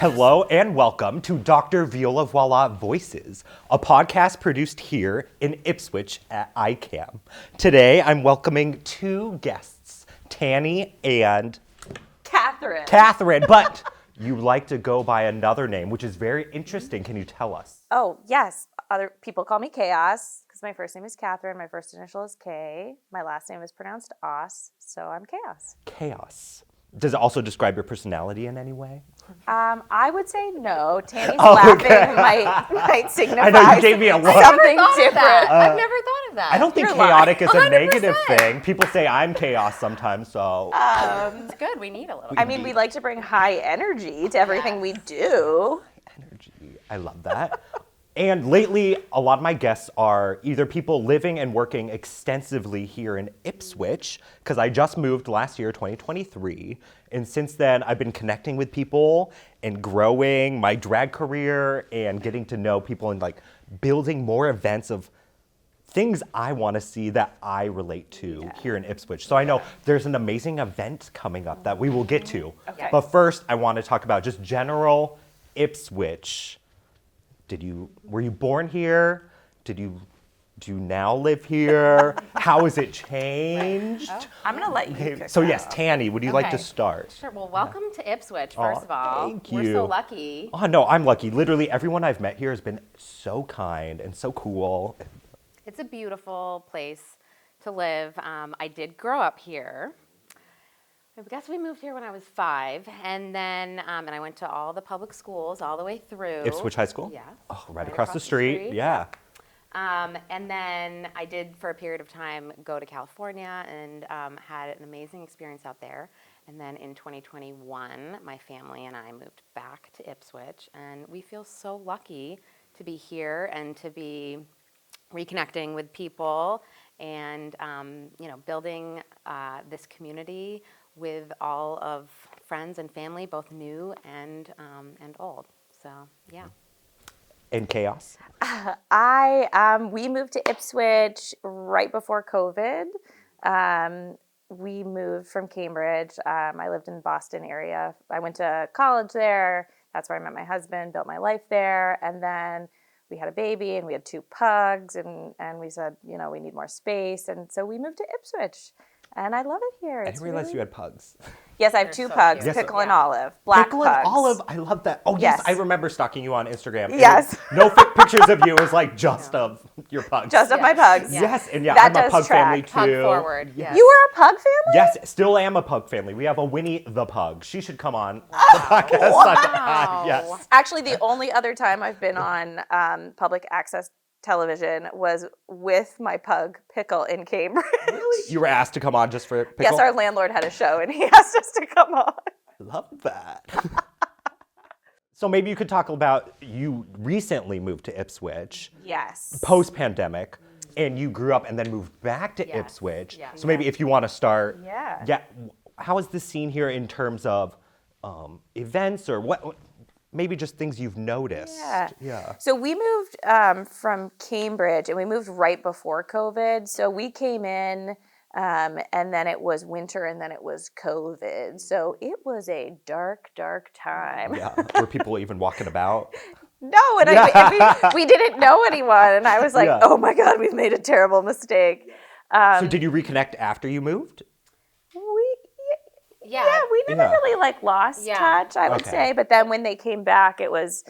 Hello and welcome to Dr. Viola Voilà Voices, a podcast produced here in Ipswich at ICAM. Today, I'm welcoming two guests, Tanny and Catherine, but you like to go by another name, which is very interesting. Can you tell us? Oh, yes. Other people call me Chaos because my first name is Catherine. My first initial is K. My last name is pronounced Os, so I'm Chaos. Chaos. Does it also describe your personality in any way? I would say no. Tanny's laughing might signify I know you gave me a look. something different. I've never thought of that. I don't think chaotic is a negative thing. People say I'm chaos sometimes, so. It's good. We need a little. I mean, we like to bring high energy to everything we do. Energy. I love that. And lately, a lot of my guests are either people living and working extensively here in Ipswich, because I just moved last year, 2023. And since then, I've been connecting with people and growing my drag career and getting to know people and like building more events of things I want to see that I relate to here in Ipswich. So I know there's an amazing event coming up that we will get to. Okay. But first, I want to talk about just general Ipswich. Were you born here? Do you now live here? How has it changed? I'm going to let you pick So that yes, up. Tanny, would you like to Okay. start? Sure. Well, welcome to Ipswich, first of all. Thank We're you. so lucky. Oh no, I'm lucky. Literally everyone I've met here has been so kind and so cool. It's a beautiful place to live. I did grow up here. I guess we moved here when I was 5, and then and I went to all the public schools all the way through. Ipswich High School? Yes. Oh, right across the street. Yeah. And then I did, for a period of time, go to California and had an amazing experience out there. And then in 2021, my family and I moved back to Ipswich, and we feel so lucky to be here and to be reconnecting with people and building this community with all of friends and family, both new and old. So yeah. And chaos? We moved to Ipswich right before COVID. We moved from Cambridge. I lived in the Boston area. I went to college there. That's where I met my husband, built my life there. And then we had a baby and we had 2 pugs and we said, we need more space. And so we moved to Ipswich. And I love it here. I didn't realize you had pugs. Yes, I have 2 pugs, Yes. Pickle and Olive, black Pickle pugs. and Olive, I love that. Oh yes, Yes. I remember stalking you on Instagram. And Yes. No pictures of you. It was like just of your pugs. Just of my pugs. Yes, and yeah, That I'm a does pug family track. too. Pug forward. Yes. You were a pug family? Yes, still am a pug family. We have a Winnie the Pug. She should come on the podcast. Wow. Yes. Actually, the only other time I've been on public access television was with my pug, Pickle, in Cambridge. You were asked to come on just for Pickle? Yes, our landlord had a show, and he asked us to come on. Love that. So maybe you could talk about, you recently moved to Ipswich, Yes. post-pandemic, and you grew up and then moved back to Yes. Ipswich. Yeah. So maybe if you want to start, Yeah. how is the scene here in terms of events or what, maybe just things you've noticed? Yeah. So we moved from Cambridge, and we moved right before COVID. So we came in, and then it was winter, and then it was COVID. So it was a dark, dark time. Yeah. Were people even walking about? No, and we didn't know anyone, and I was like, Yeah. oh my God, we've made a terrible mistake. So did you reconnect after you moved? We never really lost touch, I would Okay. say. But then when they came back, it was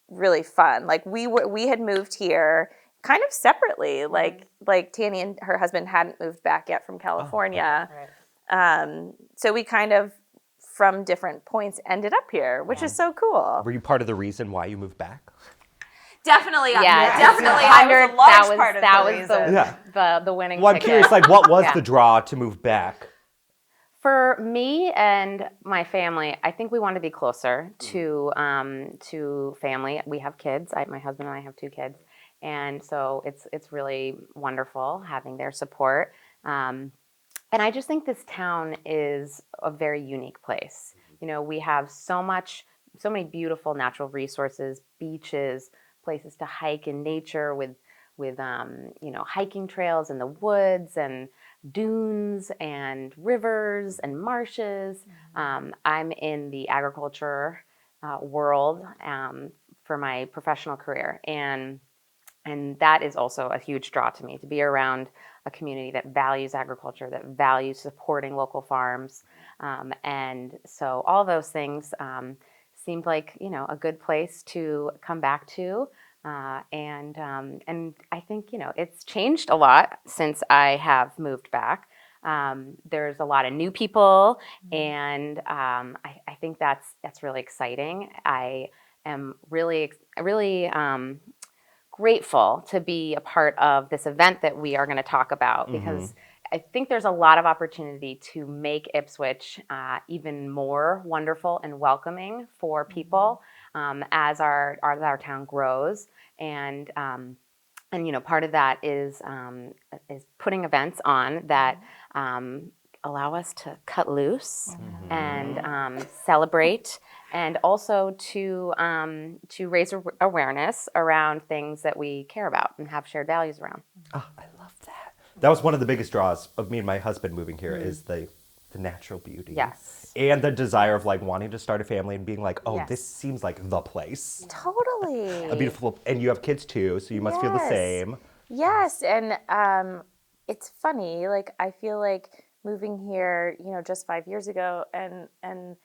really fun. Like we had moved here kind of separately. Like Tanny and her husband hadn't moved back yet from California. Right. So we kind of from different points ended up here, which is so cool. Were you part of the reason why you moved back? Definitely, Yeah, definitely. I was a large part of the reason. the winning Well, I'm ticket. curious, what was the draw to move back? For me and my family, I think we want to be closer to family. We have kids. My husband and I have 2 kids, and so it's really wonderful having their support. And I just think this town is a very unique place. We have so many beautiful natural resources, beaches, places to hike in nature with hiking trails in the woods and dunes and rivers and marshes. I'm in the agriculture world for my professional career, and that is also a huge draw to me, to be around a community that values agriculture, that values supporting local farms. And so all those things seemed like, a good place to come back to. And I think, it's changed a lot since I have moved back. There's a lot of new people, and I think that's really exciting. I am really grateful to be a part of this event that we are going to talk about, because I think there's a lot of opportunity to make Ipswich even more wonderful and welcoming for people as our town grows. And part of that is putting events on that allow us to cut loose and celebrate, and also to raise awareness around things that we care about and have shared values around. Oh, I love that. That was one of the biggest draws of me and my husband moving here is the natural beauty. Yes. And the desire of like wanting to start a family and being like, oh, Yes. this seems like the place. Totally. A beautiful, and you have kids too, so you must feel the same. Yes, and it's funny. Like I feel like moving here, just 5 years ago, and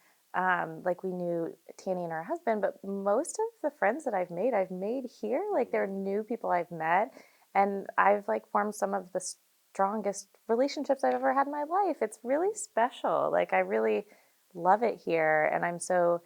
like we knew Tanny and her husband, but most of the friends that I've made here. Like they're new people I've met, and I've like formed some of the strongest relationships I've ever had in my life. It's really special. Like I really love it here, and I'm so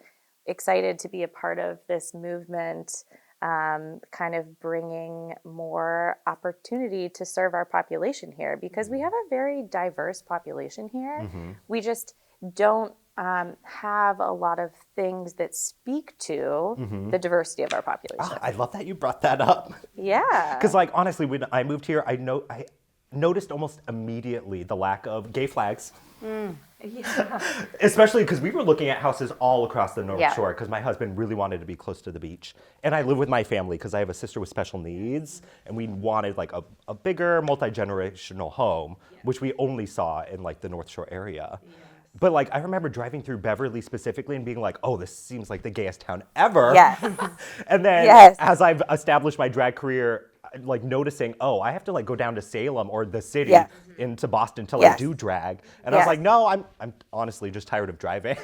excited to be a part of this movement. Kind of bringing more opportunity to serve our population here, because we have a very diverse population here. We just don't have a lot of things that speak to the diversity of our population. I love that you brought that up. Yeah. Because like honestly, when I moved here, I noticed almost immediately the lack of gay flags. Especially because we were looking at houses all across the North Shore, because my husband really wanted to be close to the beach. And I live with my family because I have a sister with special needs, and we wanted like a bigger multi-generational home, which we only saw in like the North Shore area. But like I remember driving through Beverly specifically and being like, oh, this seems like the gayest town ever. Yes. And then Yes. as I've established my drag career, like noticing, oh, I have to like go down to Salem or the city into Boston to like do drag. And I was like, no, I'm honestly just tired of driving.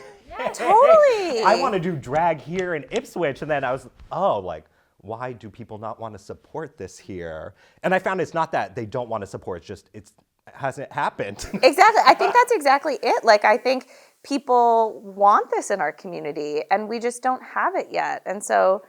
Totally. I want to do drag here in Ipswich. And then I was, why do people not want to support this here? And I found it's not that they don't want to support, it's just it hasn't happened. Exactly. I think that's exactly it. Like, I think people want this in our community, and we just don't have it yet. And so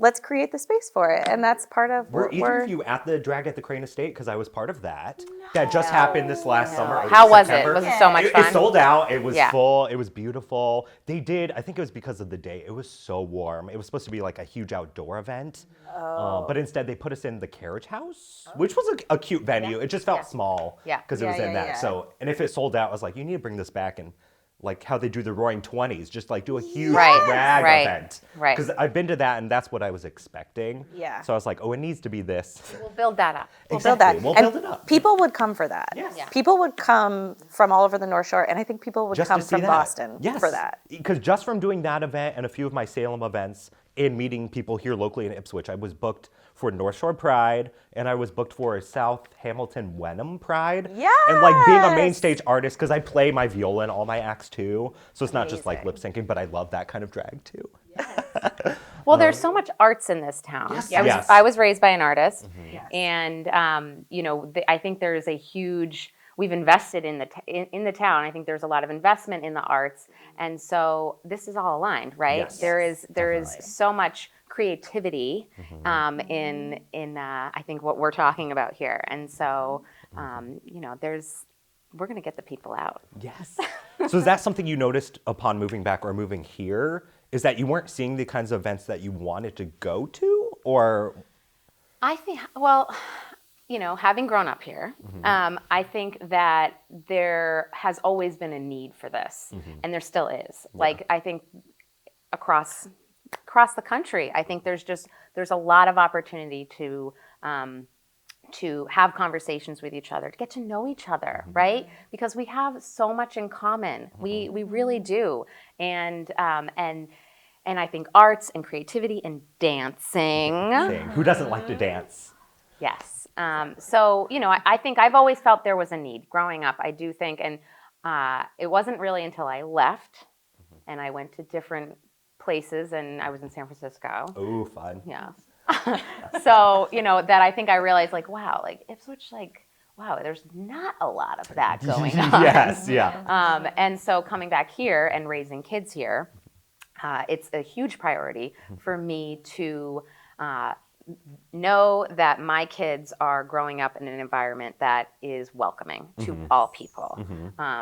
let's create the space for it. And that's part of Were what either of you at the drag at the Crane Estate? Because I was part of that. That just happened this last summer. How was it? September. Was it so much fun? It sold out. It was full. It was beautiful. They did, I think it was because of the day. It was so warm. It was supposed to be like a huge outdoor event. But instead they put us in the Carriage House, which was a cute venue. It just felt small because it was in that. So, and if it sold out, I was like, you need to bring this back, and like how they do the Roaring 20s, just like do a huge drag event. Right. Because I've been to that, and that's what I was expecting. Yeah. So I was like, oh, it needs to be this. We'll build that up. We'll build that. We'll And build it up. people would come for that. Yes. Yeah. People would come from all over the North Shore, and I think people would Just come to see from that. Boston Yes. for that. Because just from doing that event and a few of my Salem events and meeting people here locally in Ipswich, I was booked for North Shore Pride, and I was booked for South Hamilton Wenham Pride. Yes! And like being a main stage artist, because I play my viola in all my acts too, so it's not just like lip syncing, but I love that kind of drag too. Well, there's so much arts in this town. Yes. I was raised by an artist, and I think there is a huge. We've invested in the town. I think there's a lot of investment in the arts, and so this is all aligned, right? Yes. There is so much creativity in I think what we're talking about here, and so we're going to get the people out. Yes. So is that something you noticed upon moving back or moving here? Is that you weren't seeing the kinds of events that you wanted to go to, or? I think, well, having grown up here, I think that there has always been a need for this, and there still is. Yeah. Like, I think across the country, I think there's a lot of opportunity to have conversations with each other, to get to know each other, right? Because we have so much in common. We really do, and And I think arts and creativity and dancing. Same. Who doesn't like to dance? Yes. So, I think I've always felt there was a need growing up. I do think, and it wasn't really until I left and I went to different places, and I was in San Francisco. Oh, fun. Yeah. So, that I think I realized, like, wow, like Ipswich, like, wow, there's not a lot of that going on. Yes, yeah. And so coming back here and raising kids here, it's a huge priority for me to know that my kids are growing up in an environment that is welcoming to all people,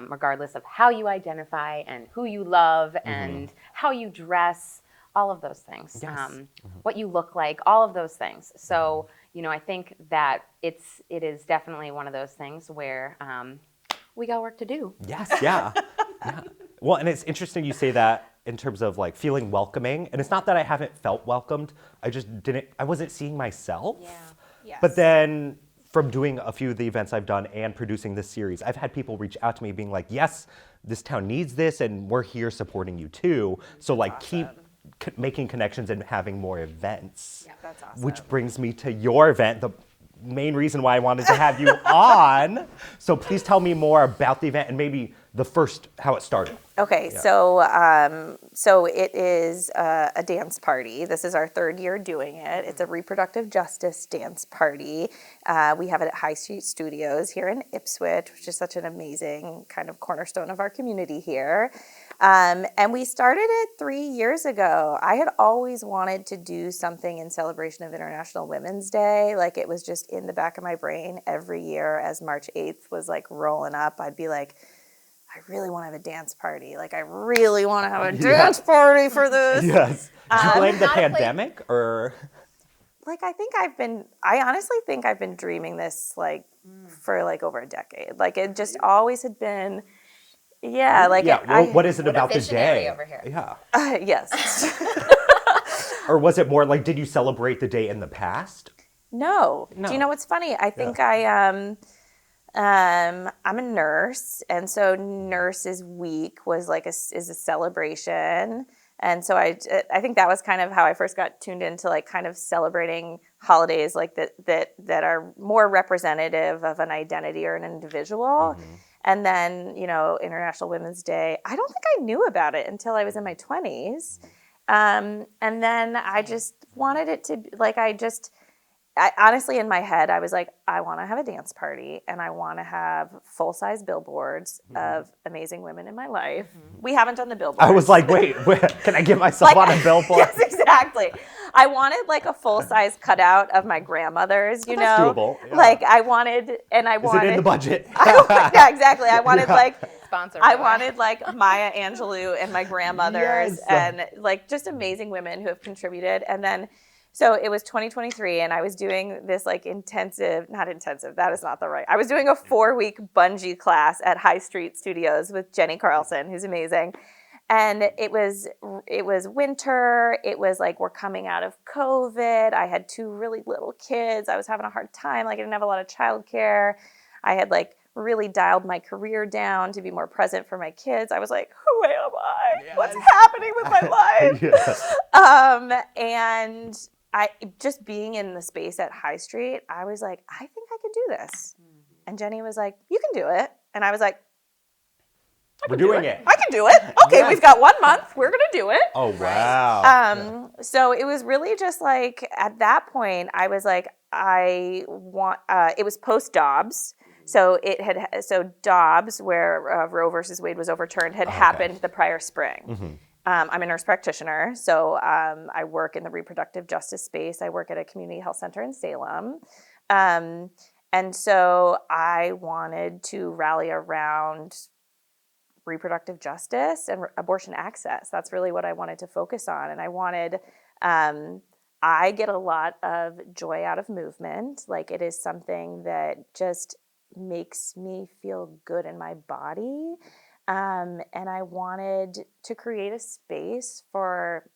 regardless of how you identify and who you love and how you dress, all of those things, Yes. what you look like, all of those things. So, I think that it is definitely one of those things where we got work to do. Yes, yeah. Yeah. Well, and it's interesting you say that in terms of like feeling welcoming. And it's not that I haven't felt welcomed. I wasn't seeing myself. Yeah. Yes. But then from doing a few of the events I've done and producing this series, I've had people reach out to me being like, yes, this town needs this and we're here supporting you too. So like keep making connections and having more events. Yeah, that's awesome. Which brings me to your event, the main reason why I wanted to have you on. So please tell me more about the event and maybe how it started. Okay, so it is a dance party. This is our third year doing it. It's a reproductive justice dance party. We have it at High Street Studios here in Ipswich, which is such an amazing kind of cornerstone of our community here. And we started it 3 years ago. I had always wanted to do something in celebration of International Women's Day. Like it was just in the back of my brain every year as March 8th was like rolling up. I'd be like, I really want to have a dance party. Like, I really want to have a dance party for this. Yes. Did you blame the pandemic or? Like, I honestly think I've been dreaming this, like, for, like, over a decade. Like, it just always had been, what is it about the day? Over here. Yeah. Yes. Or was it more like, did you celebrate the day in the past? No. No. Do you know what's funny? I think I'm a nurse, and so Nurses Week was like is a celebration, and so I think that was kind of how I first got tuned into like kind of celebrating holidays like that are more representative of an identity or an individual. And then International Women's Day, I don't think I knew about it until I was in my 20s, and then I just wanted it to like I honestly, in my head, I was like, I want to have a dance party and I want to have full-size billboards of amazing women in my life. We haven't done the billboards. I was like, wait, can I get myself on a billboard? Yes, exactly. I wanted like a full-size cutout of my grandmothers, That's doable. Yeah. Like I wanted. Is it in the budget? Yeah, exactly. I wanted Sponsor. I wanted like Maya Angelou and my grandmothers Yes. and like just amazing women who have contributed. And then so it was 2023 and I was doing this like not intensive, that is not the right. I was doing a 4-week bungee class at High Street Studios with Jenny Carlson, who's amazing. And it was winter. It was like we're coming out of COVID. I had 2 really little kids. I was having a hard time. Like I didn't have a lot of childcare. I had like really dialed my career down to be more present for my kids. I was like, who am I? Yes. What's happening with my life? Yes. And I just being in the space at High Street, I was like, I think I could do this. And Jenny was like, you can do it. And I was like, We're doing it. I can do it. Okay, Yes. we've got 1 month. We're going to do it. Oh, wow. So it was really just like, at that point, I was like, it was post Dobbs. So Dobbs, where Roe versus Wade was overturned, had happened the prior spring. I'm a nurse practitioner, so I work in the reproductive justice space. I work at a community health center in Salem. And so I wanted to rally around reproductive justice and abortion access. That's really what I wanted to focus on. And I wanted, I get a lot of joy out of movement. Like it is something that just makes me feel good in my body. And I wanted to create a space for,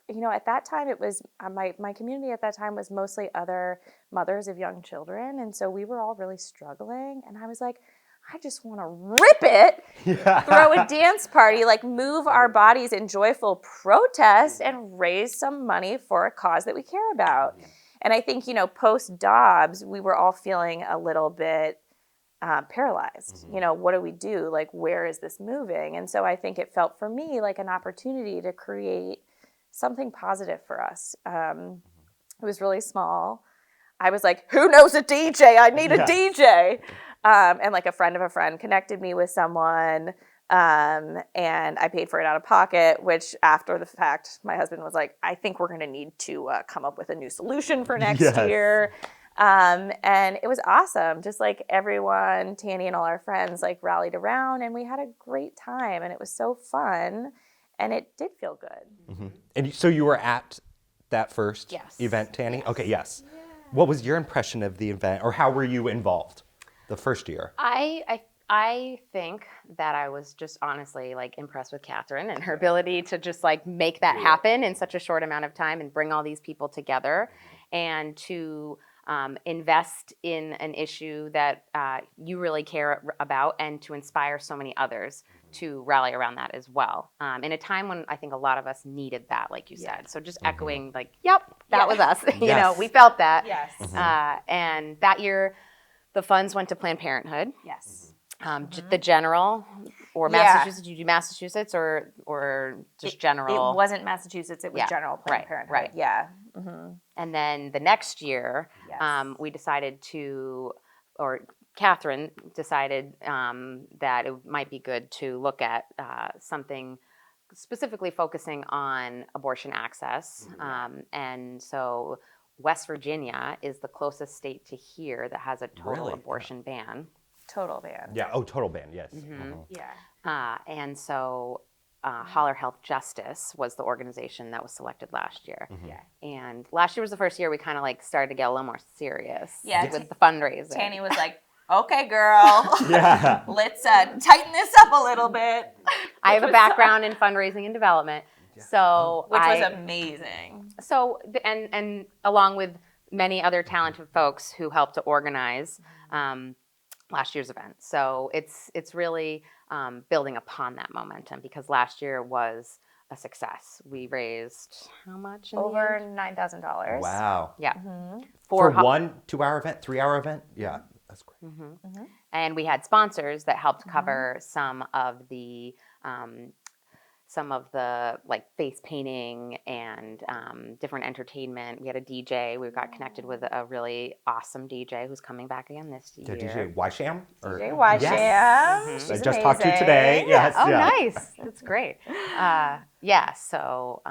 at that time it was, my community at that time was mostly other mothers of young children. And so we were all really struggling. And I was like, I just want to rip it, throw a dance party, like move our bodies in joyful protest and raise some money for a cause that we care about. And I think, post Dobbs, we were all feeling a little bit paralyzed. What do we do? Like, where is this moving? And so I think it felt for me like an opportunity to create something positive for us. It was really small. I was like, who knows a DJ? I need a DJ. And like a friend of a friend connected me with someone. And I paid for it out of pocket, which after the fact, my husband was like, I think we're going to need to come up with a new solution for next year. And it was awesome. Just like everyone, Tanny and all our friends like rallied around and we had a great time and it was so fun and it did feel good. And so you were at that first event, Tanny? Yes. Okay, yes. Yeah. What was your impression of the event or how were you involved the first year? I think that I was just honestly like impressed with Catherine and her ability to just like make that happen in such a short amount of time and bring all these people together and to invest in an issue that you really care about and to inspire so many others to rally around that as well. In a time when I think a lot of us needed that, like you said. So just echoing like, yep, that was us. We felt that. Yes. And that year, the funds went to Planned Parenthood. Yes. The general or Massachusetts? Did you do Massachusetts or just general? It wasn't Massachusetts. It was general Planned Parenthood. Right. Yeah. And then the next year, we decided Catherine decided that it might be good to look at something specifically focusing on abortion access. And so West Virginia is the closest state to here that has a total abortion ban. Total ban. Yeah. Oh, total ban. Yes. Yeah. And so Holler Health Justice was the organization that was selected last year. Yeah. And last year was the first year we kind of like started to get a little more serious with the fundraising. Tanny was like, okay, girl. Let's tighten this up a little bit. I have a background in fundraising and development. So which was amazing. So, and along with many other talented folks who helped to organize last year's event. So it's really building upon that momentum because last year was a success. We raised how much? Over $9,000. Wow. Yeah. For 1 2-hour event, 3-hour event? Yeah, that's great. And we had sponsors that helped cover some of the like face painting and different entertainment. We had a DJ. We got connected with a really awesome DJ who's coming back again this year. DJ Wysham? DJ Wysham. Yes. I just talked to you today. Yes. Oh, nice. That's great. So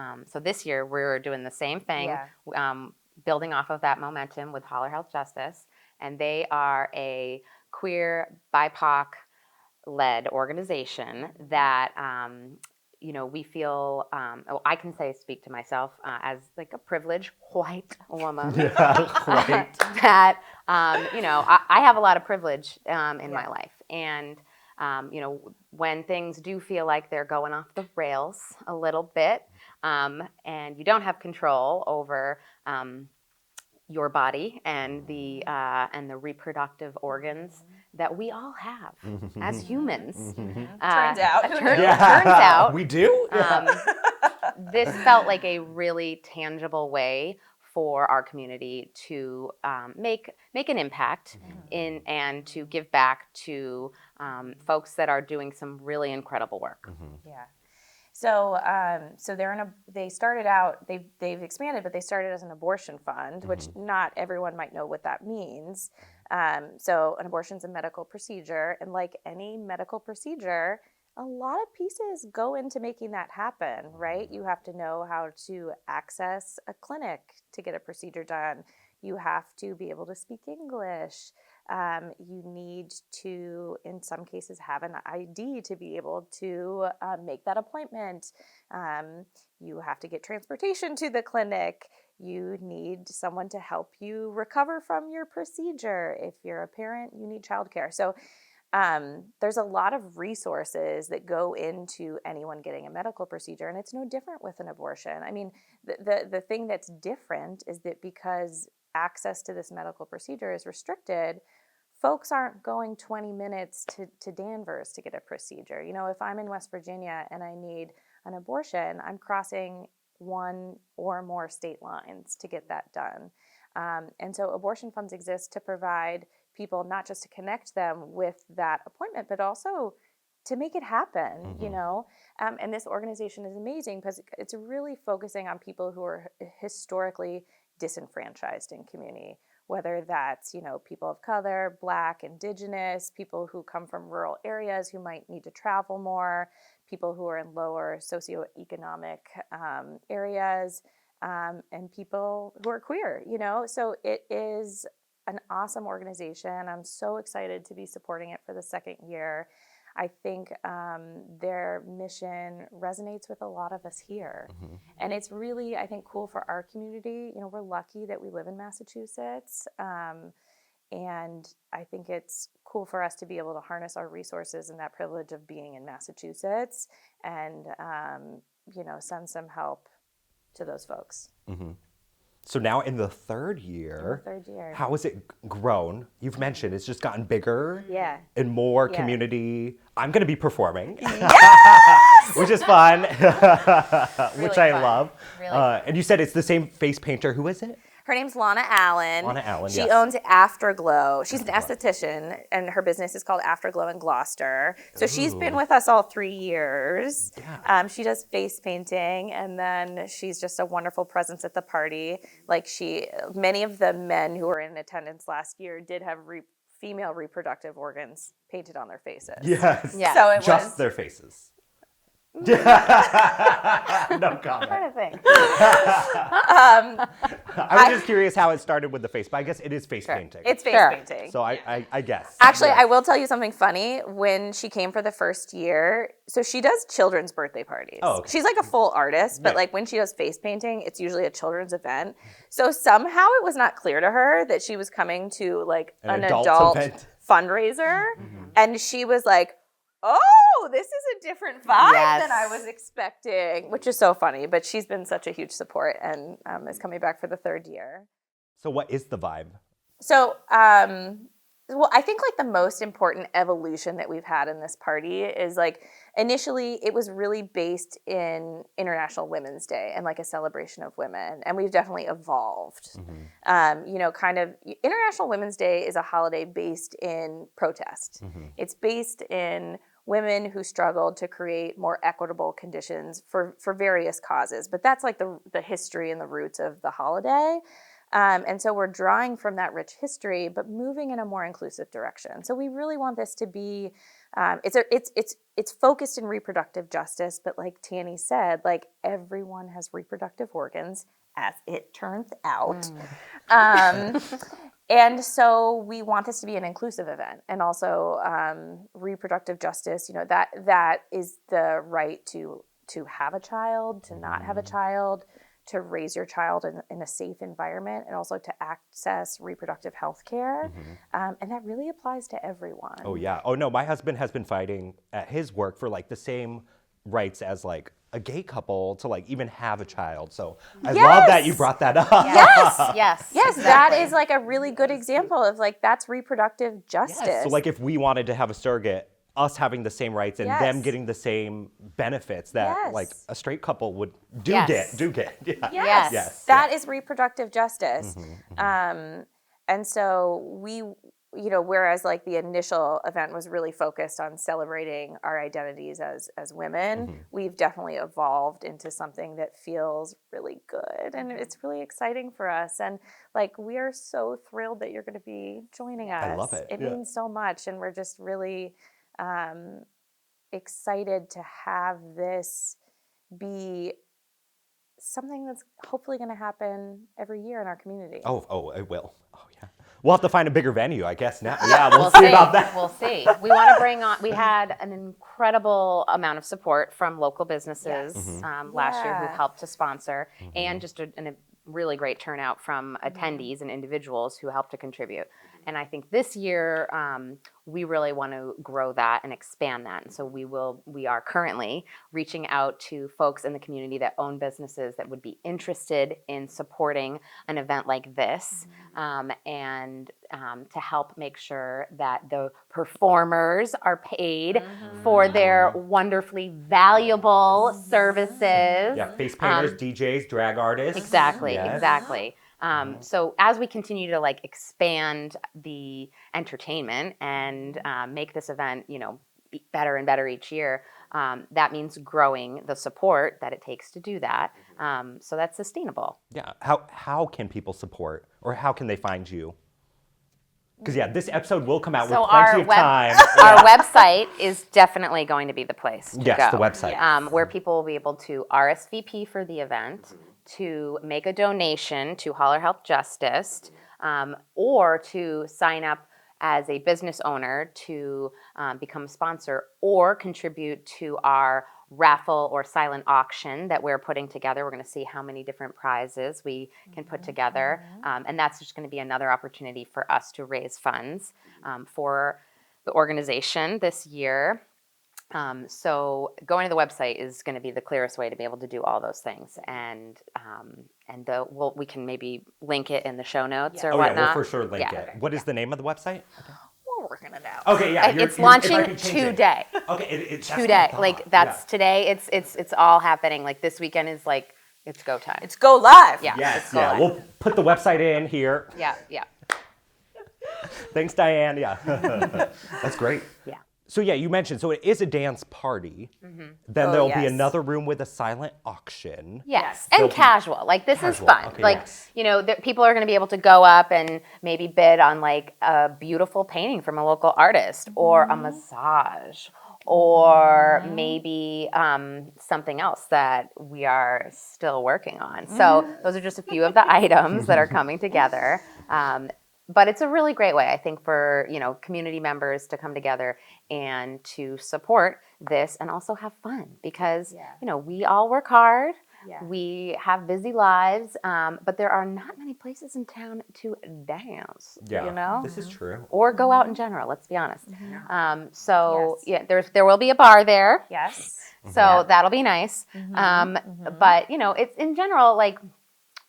this year we're doing the same thing, building off of that momentum with Holler Health Justice. And they are a queer, BIPOC-led organization that we feel, I can speak to myself as like a privileged white woman. That, I have a lot of privilege in my life. And, when things do feel like they're going off the rails a little bit, and you don't have control over your body and the reproductive organs that we all have as humans. Turns out. Turns out. We do? This felt like a really tangible way for our community to make an impact and to give back to folks that are doing some really incredible work. Yeah. So they started out, they've expanded, but they started as an abortion fund, which not everyone might know what that means. So an abortion is a medical procedure, and like any medical procedure, a lot of pieces go into making that happen, right? You have to know how to access a clinic to get a procedure done. You have to be able to speak English. You need to, in some cases, have an ID to be able to make that appointment. You have to get transportation to the clinic. You need someone to help you recover from your procedure. If you're a parent, you need childcare. So there's a lot of resources that go into anyone getting a medical procedure, and it's no different with an abortion. I mean, the thing that's different is that because access to this medical procedure is restricted, folks aren't going 20 minutes to Danvers to get a procedure. You know, if I'm in West Virginia and I need an abortion, I'm crossing one or more state lines to get that done. And so abortion funds exist to provide people not just to connect them with that appointment, but also to make it happen, you know? And this organization is amazing because it's really focusing on people who are historically disenfranchised in community, whether that's, you know, people of color, Black, Indigenous, people who come from rural areas who might need to travel more, people who are in lower socioeconomic areas, and people who are queer, you know? So it is an awesome organization. I'm so excited to be supporting it for the second year. I think their mission resonates with a lot of us here. And it's really, I think, cool for our community. You know, we're lucky that we live in Massachusetts. And I think it's cool for us to be able to harness our resources and that privilege of being in Massachusetts and, you know, send some help to those folks. So now in the third year, how has it grown? You've mentioned it's just gotten bigger and more community. I'm going to be performing, which is fun, which I love. Really and you said it's the same face painter. Who is it? Her name's Lana Allen. Lana Allen, She yes. owns Afterglow. She's an esthetician, and her business is called Afterglow in Gloucester. So she's been with us all 3 years. Yeah. She does face painting, and then she's just a wonderful presence at the party. Like many of the men who were in attendance last year did have female reproductive organs painted on their faces. Yes. Yeah. So it Just was their faces. No comment. trying to think. I was just curious how it started with the face, but I guess it is face painting. It's face painting. So I guess. Actually, Yeah. I will tell you something funny. When she came for the first year, so she does children's birthday parties. Oh, okay. She's like a full artist, but Yeah. like when she does face painting, it's usually a children's event. So somehow it was not clear to her that she was coming to like an adult event. fundraiser. And she was like, oh, this is a different vibe than I was expecting, which is so funny. But she's been such a huge support and is coming back for the third year. So what is the vibe? So, well, I think like the most important evolution that we've had in this party is like initially it was really based in International Women's Day and like a celebration of women. And we've definitely evolved. You know, kind of International Women's Day is a holiday based in protest. It's based in women who struggled to create more equitable conditions for various causes. But that's like the history and the roots of the holiday. And so we're drawing from that rich history, but moving in a more inclusive direction. So we really want this to be, it's focused in reproductive justice, but like Tanny said, like everyone has reproductive organs, as it turns out. And so we want this to be an inclusive event, and also reproductive justice. You know, that is the right to have a child, to not have a child, to raise your child in a safe environment, and also to access reproductive health care. And that really applies to everyone. Oh, yeah. Oh, no, my husband has been fighting at his work for like the same rights as like a gay couple to like even have a child. So I love that you brought that up. Yes, exactly. That is like a really good example of like that's reproductive justice. Yes. So like if we wanted to have a surrogate, us having the same rights and them getting the same benefits that like a straight couple would get. Yeah. Yes. That is reproductive justice. And so we, you know, whereas like the initial event was really focused on celebrating our identities as women, we've definitely evolved into something that feels really good. And it's really exciting for us. And like, we are so thrilled that you're going to be joining us. I love it. It means so much. And we're just really excited to have this be something that's hopefully going to happen every year in our community. Oh, it will. Oh, yeah. We'll have to find a bigger venue, I guess, now. Yeah, we'll see about that. We'll see. We want to bring on, we had an incredible amount of support from local businesses last year who helped to sponsor, and just a really great turnout from attendees and individuals who helped to contribute. And I think this year we really want to grow that and expand that. And so we are currently reaching out to folks in the community that own businesses that would be interested in supporting an event like this, and to help make sure that the performers are paid for their wonderfully valuable services. Yeah, face painters, DJs, drag artists. Exactly, Yes. exactly. So as we continue to like expand the entertainment and make this event, be better and better each year, that means growing the support that it takes to do that. So that's sustainable. Yeah. How can people support, or how can they find you? Because this episode will come out with plenty of time. Our website is definitely going to be the place to go. Yes, the website. Where people will be able to RSVP for the event, to make a donation to Holler Health Justice, or to sign up as a business owner to become a sponsor, or contribute to our raffle or silent auction that we're putting together. We're going to see how many different prizes we can put together. And that's just going to be another opportunity for us to raise funds for the organization this year. So going to the website is going to be the clearest way to be able to do all those things. And we can maybe link it in the show notes or whatnot. Yeah, we'll for sure link it. Okay. What is the name of the website? We're working it out. Okay, yeah. It's launching today. Okay, it's Today. Like that's today. It's all happening. Like this weekend is like it's go time. It's go live. Yeah. Yes, it's go yeah. live. We'll put the website in here. Yeah. Thanks, Diane. Yeah. That's great. Yeah. So you mentioned, so it is a dance party. Then there'll be yes. another room with a silent auction. Yes, There'll and be casual. Like this casual. is fun. Okay, like yes. people are going to be able to go up and maybe bid on like a beautiful painting from a local artist, or a massage, or maybe something else that we are still working on. So those are just a few of the items that are coming together. But it's a really great way, I think, for community members to come together and to support this and also have fun, because we all work hard. Yeah. We have busy lives, but there are not many places in town to dance. Yeah, this is true. Or go out in general. Let's be honest. There will be a bar there. Yes. So that'll be nice. But it's in general like.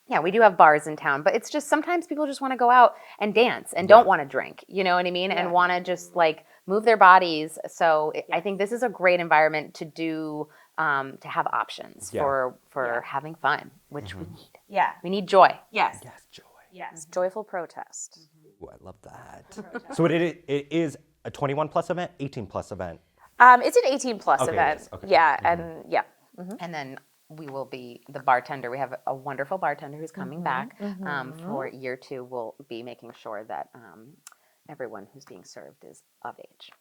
Yeah, we do have bars in town, but it's just sometimes people just want to go out and dance and don't want to drink, you know what I mean? And want to just like move their bodies. So I think this is a great environment to do, to have options for having fun, which we need. Yeah. We need joy. Yes. Yes, joy. Yes. Joyful protest. Ooh, I love that. So it is a 21 plus event, 18 plus event? It's an 18 plus event. Yes. Okay. Yeah. And And then we will be the bartender. We have a wonderful bartender who's coming back for year 2. We'll be making sure that everyone who's being served is of age.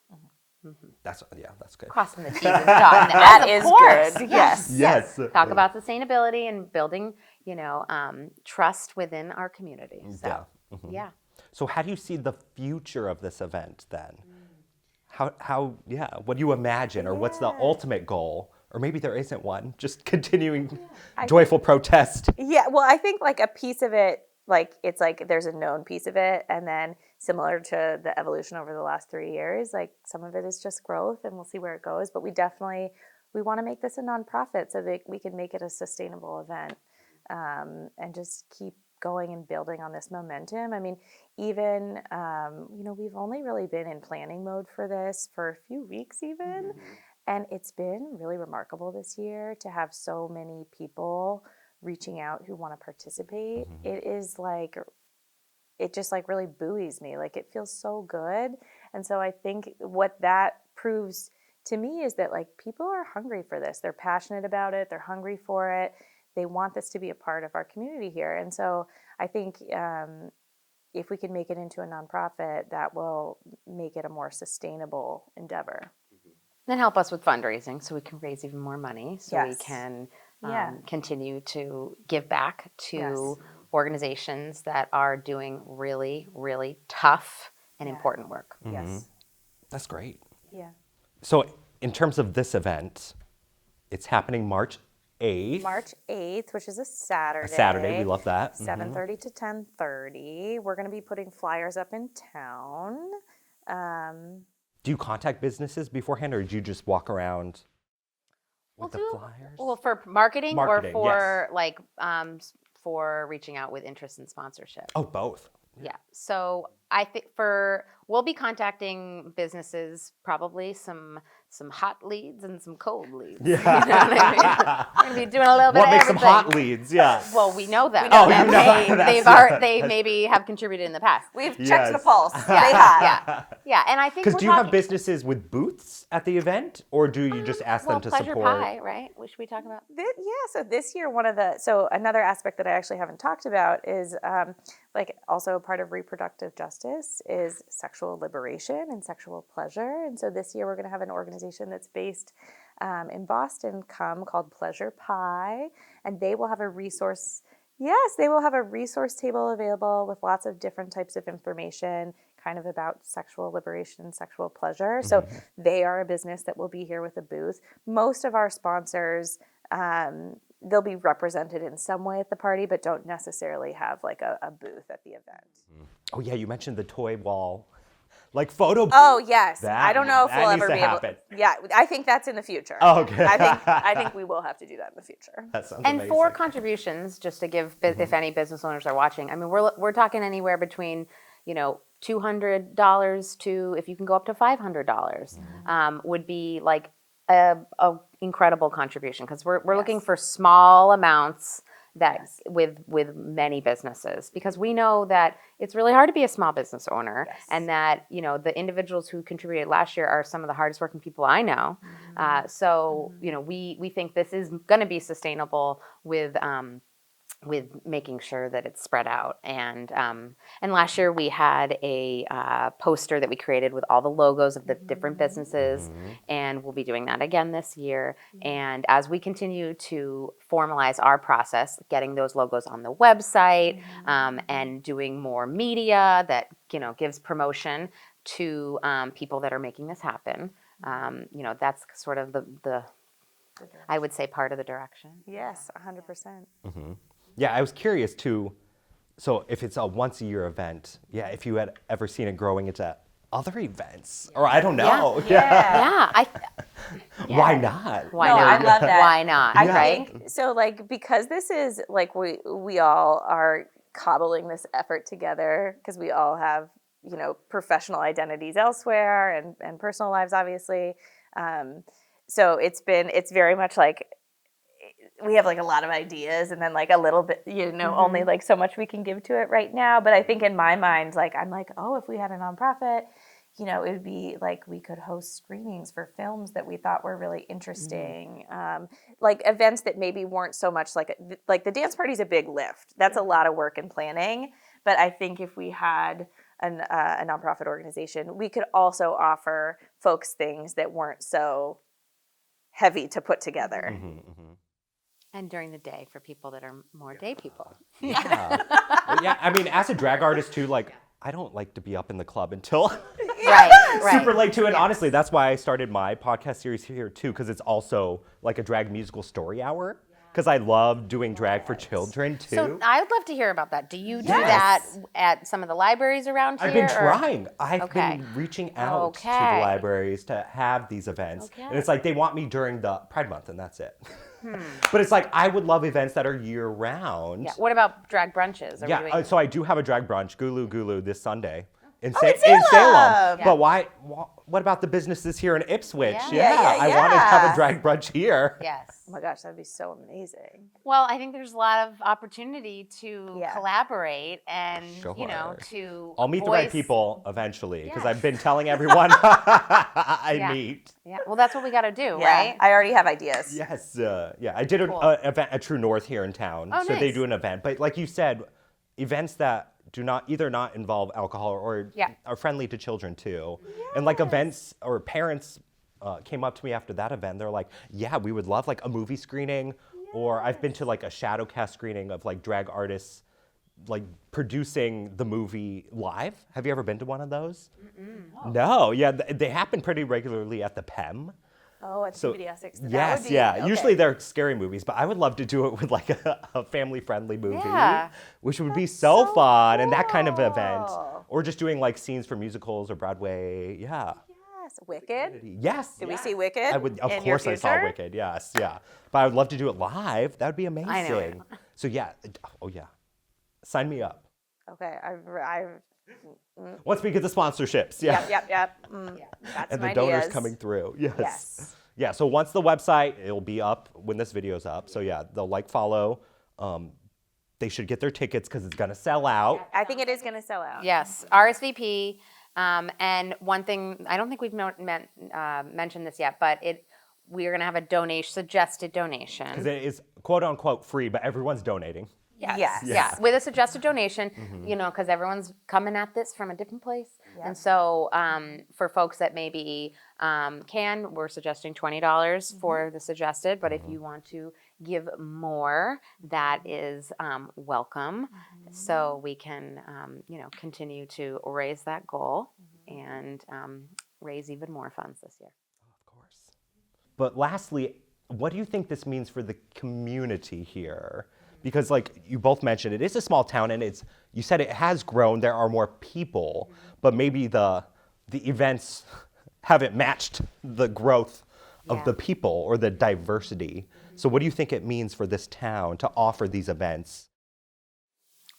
That's good. Crossing the T's and dotting the I's. that is Of course. good. Yes. Yes. Talk about sustainability and building, trust within our community. So, yeah. So how do you see the future of this event then? What do you imagine, or what's the ultimate goal? Or maybe there isn't one, just continuing joyful protest. Yeah, well, I think like a piece of it, like it's like there's a known piece of it, and then similar to the evolution over the last 3 years, like some of it is just growth, and we'll see where it goes. But we want to make this a nonprofit so that we can make it a sustainable event, and just keep going and building on this momentum. I mean, even we've only really been in planning mode for this for a few weeks even. And it's been really remarkable this year to have so many people reaching out who want to participate. It is like, it just like really buoys me. Like it feels so good. And so I think what that proves to me is that like people are hungry for this. They're passionate about it. They're hungry for it. They want this to be a part of our community here. And so I think if we can make it into a nonprofit, that will make it a more sustainable endeavor. Then help us with fundraising so we can raise even more money, so we can continue to give back to organizations that are doing really, really tough and important work. Yes. That's great. Yeah. So in terms of this event, it's happening March 8th. March 8th, which is a Saturday. A Saturday, we love that. 7:30 to 10:30. We're going to be putting flyers up in town. Do you contact businesses beforehand, or do you just walk around with the flyers? Well, for marketing or Marketing, for like for reaching out with interest in sponsorship. Oh, both. Yeah. So I think we'll be contacting businesses, probably some hot leads and some cold leads. Yeah. You know what I mean? We're gonna be doing a little bit What of makes them everything. hot leads? Yeah. Well, we know them. Oh, you And know. they maybe have contributed in the past. We've Yes. checked the pulse. They have. Yeah. And I think Because we're do you have talking- businesses with booths at the event, or do you just ask them to Pleasure support? Pie, right? What should we talk about? So this year, another aspect that I actually haven't talked about is like also part of reproductive justice is sexual liberation and sexual pleasure. And so this year we're going to have an organization that's based in Boston called Pleasure Pie, and they will have a resource. Yes, they will have a resource table available with lots of different types of information kind of about sexual liberation and sexual pleasure. So they are a business that will be here with a booth. Most of our sponsors, they'll be represented in some way at the party, but don't necessarily have like a booth at the event. Oh yeah, you mentioned the toy wall, like photo. Oh yes, That- I don't know if that we'll needs ever to be able. happen. Yeah, I think that's in the future. Oh, okay. I think we will have to do that in the future. That sounds And amazing. for contributions, just to give, if any business owners are watching, I mean, we're talking anywhere between, $200 to, if you can go up to $500, would be like a incredible contribution, because we're looking for small amounts that with many businesses, because we know that it's really hard to be a small business owner, and that the individuals who contributed last year are some of the hardest working people I know. So we think this is going to be sustainable with making sure that it's spread out. And last year we had a poster that we created with all the logos of the different businesses, and we'll be doing that again this year. And as we continue to formalize our process, getting those logos on the website, and doing more media that gives promotion to people that are making this happen, that's sort of the I would say part of the direction. Yes, 100%. Yeah, I was curious too. So if it's a once-a-year event, if you had ever seen it growing into other events, or I don't know. Yeah. Why not? Why No, not? I love that. Why not? I Right? think so. Like, because this is like we all are cobbling this effort together, because we all have professional identities elsewhere and personal lives, obviously. So it's very much like we have like a lot of ideas, and then like a little bit, only like so much we can give to it right now. But I think in my mind, like I'm like, oh, if we had a nonprofit, it would be like we could host screenings for films that we thought were really interesting, like events that maybe weren't so much like the dance party's a big lift. That's a lot of work and planning. But I think if we had a nonprofit organization, we could also offer folks things that weren't so heavy to put together. And during the day for people that are more day people. Yeah. I mean, as a drag artist too, like I don't like to be up in the club until Right. super late too. And honestly, that's why I started my podcast series here too, because it's also like a drag musical story hour. Because I love doing drag for children too. So I would love to hear about that. Do you do that at some of the libraries around here? I've been or- trying. I've Okay. been reaching out to the Okay. libraries to have these events. Okay. And it's like they want me during the Pride Month, and that's it. But it's like I would love events that are year round. Yeah. What about drag brunches? Are we doing- So I do have a drag brunch, Gulu Gulu, this Sunday in in Salem. Salem! But what about the businesses here in Ipswich? Yeah. I wanted to have a drag brunch here. Yes. Oh my gosh, that'd be so amazing. Well, I think there's a lot of opportunity to Yeah. collaborate and, Sure. to I'll meet the right voice- people eventually, because Yeah. I've been telling everyone I Yeah. meet. Yeah. Well, that's what we got to do, Yeah, right? I already have ideas. Yes, I did Cool. an event at True North here in town. Oh, so they nice. do an event, but like you said, events that do not involve alcohol or are friendly to children too, and like events or parents came up to me after that event. They're like, "Yeah, we would love like a movie screening," or I've been to like a shadow cast screening of like drag artists like producing the movie live. Have you ever been to one of those? No, yeah, they happen pretty regularly at the PEM. Oh, at So, CBD Essex. That yes, would be, yeah. okay. Usually they're scary movies, but I would love to do it with like a family-friendly movie, Yeah. which would be so fun and that kind of cool. event. Or just doing like scenes from musicals or Broadway. Yeah. Yes, Wicked. Yes. Did we yes. see Wicked I would, of in your course, I saw future? Wicked. Yes, yeah. But I would love to do it live. That would be amazing. I know it. So yeah. Oh yeah. Sign me up. Okay, Once we get the sponsorships. Yeah. yep. That's And some the donors ideas. coming through. Yes. Yes. Yeah. So once the website, it'll be up when this video's up. So yeah, they'll like, follow. They should get their tickets because it's gonna sell out. I think it is going to sell out. Yes, RSVP. And one thing, I don't think we've mentioned this yet, but we are going to have a suggested donation. Because it is quote unquote free, but everyone's donating. Yes. Yeah, with a suggested donation, because everyone's coming at this from a different place. Yep. And so for folks that maybe we're suggesting $20 for the suggested, but if you want to give more, that is welcome. So we can, continue to raise that goal and raise even more funds this year. Of course. But lastly, what do you think this means for the community here? Because like you both mentioned, it is a small town and you said it has grown, there are more people, but maybe the events haven't matched the growth of the people or the diversity. So what do you think it means for this town to offer these events?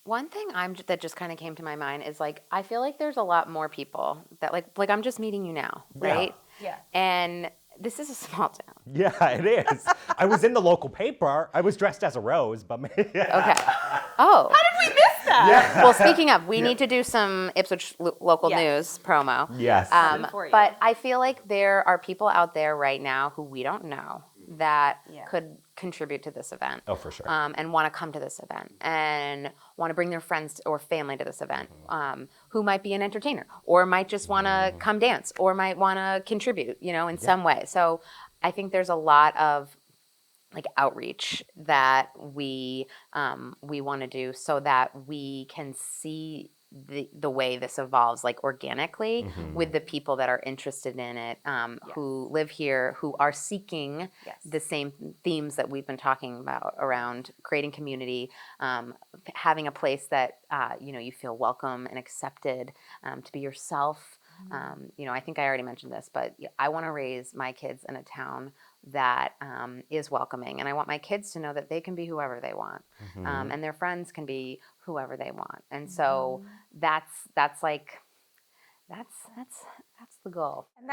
One thing that just kind of came to my mind is like, I feel like there's a lot more people that like I'm just meeting you now, right? Yeah. And this is a small town. Yeah, it is. I was in the local paper. I was dressed as a rose, but Okay. Oh. How did we miss that? Yeah. Well, speaking of, we need to do some Ipswich local news promo. Yes. For you. But I feel like there are people out there right now who we don't know that could contribute to this event. Oh, for sure. And want to come to this event and want to bring their friends or family to this event, who might be an entertainer or might just want to come dance or might want to contribute, in some way. So I think there's a lot of like outreach that we want to do so that we can see the way this evolves, like organically, with the people that are interested in it, who live here, who are seeking the same themes that we've been talking about around creating community, having a place that you feel welcome and accepted, to be yourself. I think I already mentioned this, but I want to raise my kids in a town that is welcoming, and I want my kids to know that they can be whoever they want, and their friends can be whoever they want, and so that's the goal. And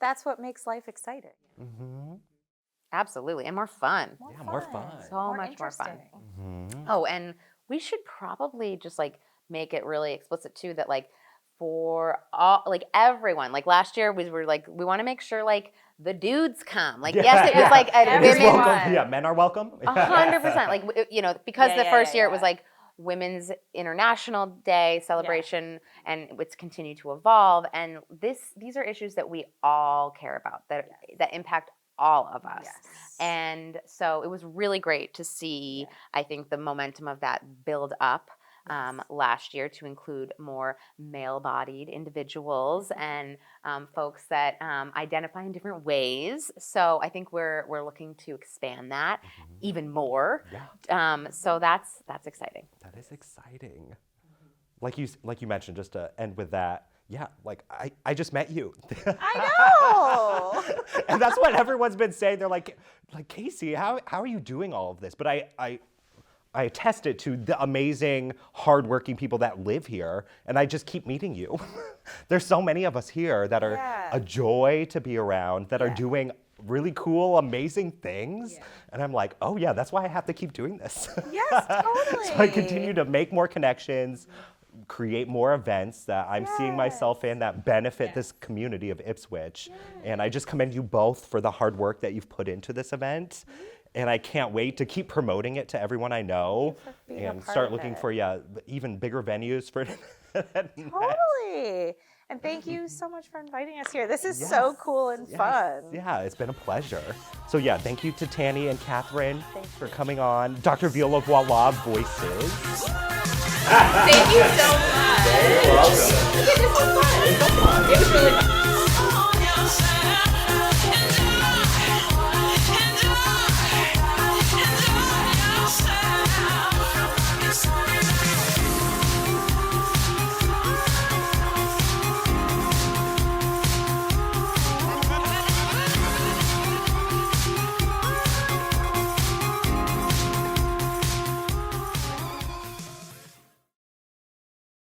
that's what makes life exciting. Absolutely, and more fun. More fun. So much more fun. interesting. Oh, and we should probably just like make it really explicit too that like for all like everyone, like last year we were like we want to make sure like the dudes come. Like yes, it was like It is women. welcome. Yeah, men are welcome. 100%. Like because the first year it was yeah. like Women's International Day celebration, and it's continued to evolve. And these are issues that we all care about that impact all of us. Yes. And so it was really great to see. I think the momentum of that build up. Last year to include more male-bodied individuals and folks that identify in different ways. So I think we're looking to expand that even more. Yeah. So that's exciting. That is exciting. Like you mentioned, just to end with that, yeah, like I just met you. I know. And that's what everyone's been saying. They're like Casey, how are you doing all of this? But I attest it to the amazing, hardworking people that live here, and I just keep meeting you. There's so many of us here that are a joy to be around, that are doing really cool, amazing things. And I'm like, oh yeah, that's why I have to keep doing this. Yes, totally. So I continue to make more connections, create more events that I'm seeing myself in that benefit this community of Ipswich. And I just commend you both for the hard work that you've put into this event. And I can't wait to keep promoting it to everyone I know and start looking for even bigger venues for it. Totally. And thank you so much for inviting us here. This is so cool and fun. Yeah, it's been a pleasure. So yeah, thank you to Tanny and Catherine for coming on. Dr. Viola Voilà Voices. Thank you so much. You're welcome. This was fun. It was really fun.